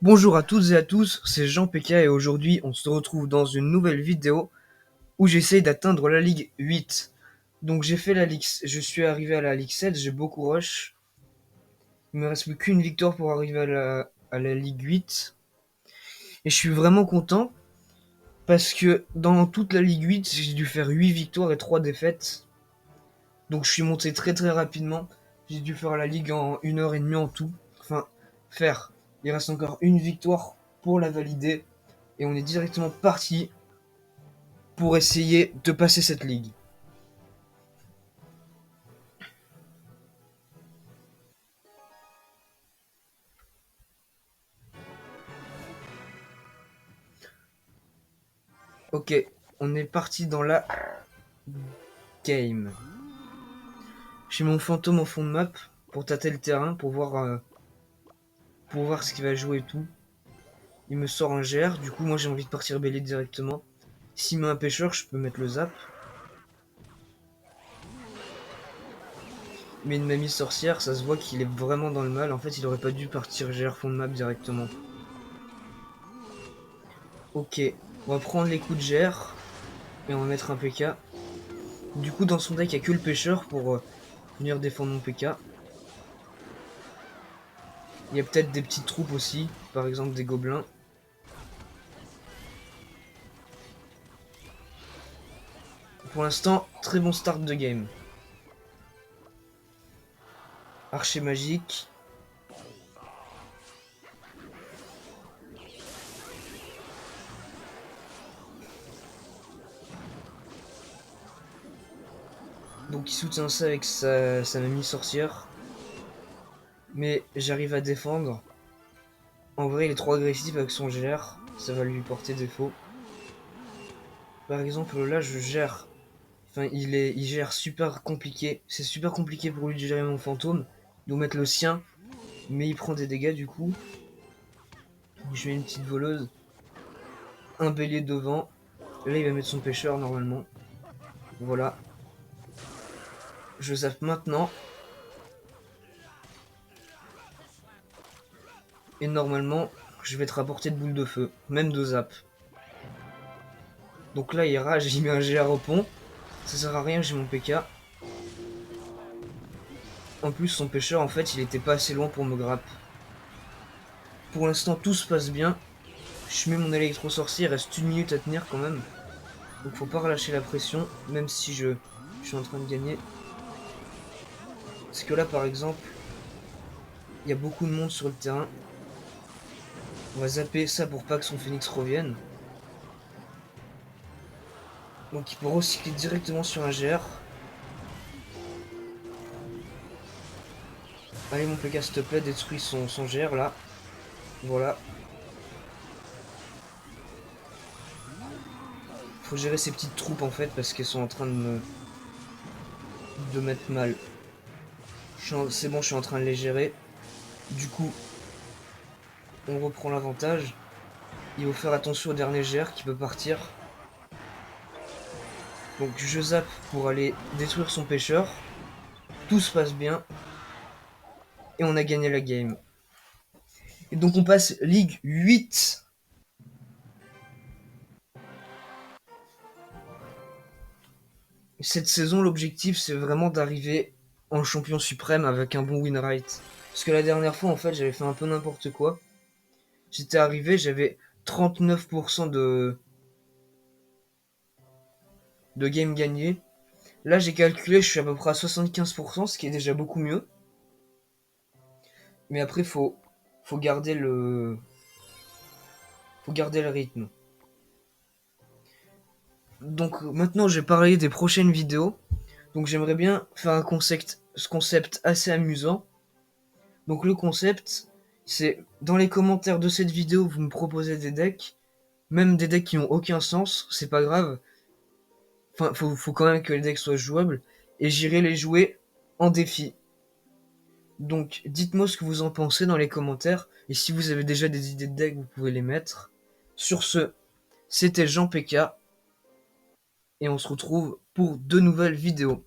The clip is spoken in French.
Bonjour à toutes et à tous, c'est Jean PK et aujourd'hui on se retrouve dans une nouvelle vidéo où j'essaye d'atteindre la Ligue 8. Donc j'ai fait la Ligue, je suis arrivé à la Ligue 7, j'ai beaucoup rush. Il me reste plus qu'une victoire pour arriver à la Ligue 8. Et je suis vraiment content parce que dans toute la Ligue 8, j'ai dû faire 8 victoires et 3 défaites. Donc je suis monté très très rapidement. J'ai dû faire la Ligue en 1h30 en tout. Enfin, faire. Il reste encore une victoire pour la valider. Et on est directement parti pour essayer de passer cette ligue. Ok, on est parti dans la game. J'ai mon fantôme en fond de map pour tâter le terrain, pour voir ce qu'il va jouer et tout. Il me sort un GR, du coup moi j'ai envie de partir belly directement. S'il met un pêcheur, je peux mettre le zap. Mais une mamie sorcière, ça se voit qu'il est vraiment dans le mal. En fait, il aurait pas dû partir GR fond de map directement. Ok, on va prendre les coups de GR et on va mettre un PK. Du coup, dans son deck, il n'y a que le pêcheur pour venir défendre mon PK. Il y a peut-être des petites troupes aussi, par exemple des gobelins. Pour l'instant, très bon start de game. Archer magique. Donc il soutient ça avec sa mamie sorcière. Mais j'arrive à défendre. En vrai, il est trop agressif avec son GR. Ça va lui porter défaut. Par exemple, là, je gère. Enfin, il gère super compliqué. C'est super compliqué pour lui de gérer mon fantôme. Il doit mettre le sien. Mais il prend des dégâts du coup. Je mets une petite voleuse. Un bélier devant. Là, il va mettre son pêcheur normalement. Voilà. Je zappe maintenant. Et normalement, je vais être à portée de boule de feu. Même de zap. Donc là, il rage, il met un GR au pont. Ça sert à rien, j'ai mon PK. En plus, son pêcheur, en fait, il était pas assez loin pour me grappe. Pour l'instant, tout se passe bien. Je mets mon électro-sorcier, il reste une minute à tenir quand même. Donc faut pas relâcher la pression, même si je suis en train de gagner. Parce que là, par exemple, il y a beaucoup de monde sur le terrain. On va zapper ça pour pas que son phoenix revienne. Donc il peut recycler directement sur un GR. Allez mon PK s'il te plaît, détruis son GR là. Voilà. Faut gérer ces petites troupes en fait parce qu'elles sont en train de mettre mal. C'est bon, je suis en train de les gérer. Du coup, on reprend l'avantage. Il faut faire attention au dernier GR qui peut partir. Donc je zappe pour aller détruire son pêcheur. Tout se passe bien. Et on a gagné la game. Et donc on passe Ligue 8. Cette saison, l'objectif c'est vraiment d'arriver en champion suprême avec un bon win rate. Parce que la dernière fois, en fait, j'avais fait un peu n'importe quoi. J'étais arrivé, j'avais 39% de game gagné. Là, j'ai calculé, je suis à peu près à 75%, ce qui est déjà beaucoup mieux. Mais après, faut garder faut garder le rythme. Donc maintenant, je vais parler des prochaines vidéos. Donc j'aimerais bien faire ce concept assez amusant. Donc le concept, c'est dans les commentaires de cette vidéo, vous me proposez des decks, même des decks qui n'ont aucun sens, c'est pas grave. Enfin, faut quand même que les decks soient jouables, et j'irai les jouer en défi. Donc dites-moi ce que vous en pensez dans les commentaires, et si vous avez déjà des idées de decks, vous pouvez les mettre. Sur ce, c'était Jean PK, et on se retrouve pour de nouvelles vidéos.